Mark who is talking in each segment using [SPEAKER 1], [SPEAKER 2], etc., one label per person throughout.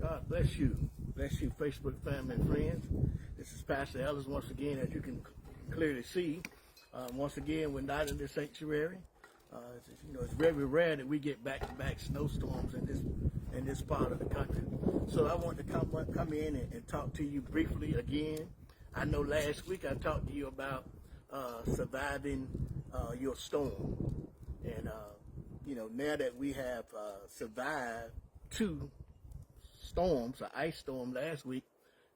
[SPEAKER 1] God bless you. Bless you, Facebook family and friends. This is Pastor Ellis once again, as you can clearly see. Once again, we're not in the sanctuary. It's very rare that we get back-to-back snowstorms in this part of the country. So I want to come in and talk to you briefly again. I know last week I talked to you about surviving your storm, and now that we have survived two storms, an ice storm last week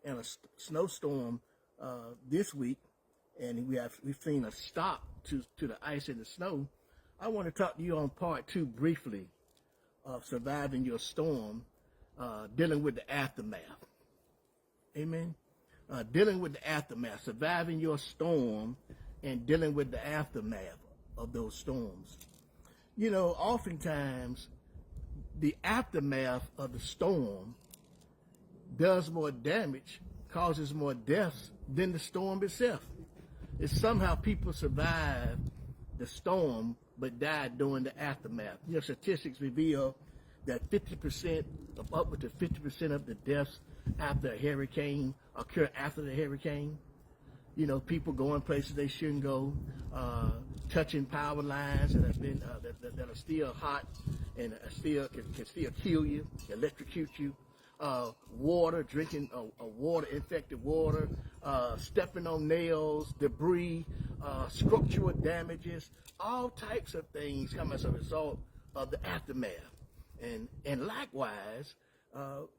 [SPEAKER 1] and a snowstorm this week, and we've seen a stop to the ice and the snow. I want to talk to you on part two briefly of surviving your storm, dealing with the aftermath. Amen. Dealing with the aftermath, surviving your storm and dealing with the aftermath of those storms. Oftentimes the aftermath of the storm does more damage, causes more deaths than the storm itself. It's somehow people survive the storm but died during the aftermath. Statistics reveal that upward to 50% of the deaths after a hurricane occur after the hurricane. People going places they shouldn't go, touching power lines that have been that are still hot and still can still kill you, electrocute you. Drinking infected water, stepping on nails, debris, structural damages, all types of things come as a result of the aftermath. And likewise,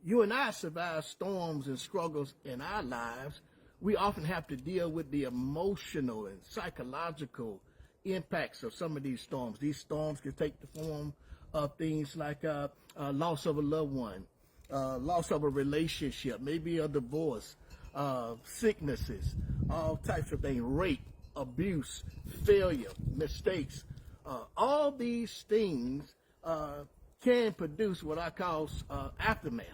[SPEAKER 1] you and I survive storms and struggles in our lives. We often have to deal with the emotional and psychological impacts of some of these storms. These storms can take the form of things like loss of a loved one, loss of a relationship, maybe a divorce, sicknesses, all types of things, rape, abuse, failure, mistakes. All these things can produce what I call aftermath,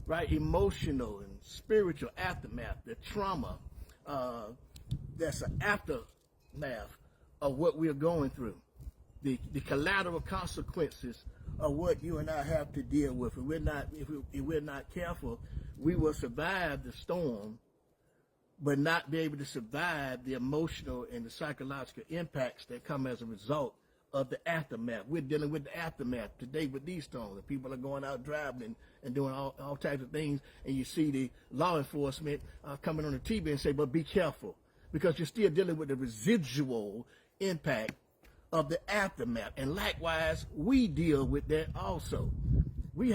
[SPEAKER 1] right? Emotional and spiritual aftermath, the trauma that's an aftermath of what we're going through, the collateral consequences of what you and I have to deal with. If we're not careful, we will survive the storm, but not be able to survive the emotional and the psychological impacts that come as a result of the aftermath. We're dealing with the aftermath today with these storms. People are going out driving and doing all types of things, and you see the law enforcement coming on the TV and say, but be careful, because you're still dealing with the residual impact of the aftermath. And likewise, we deal with that also. We have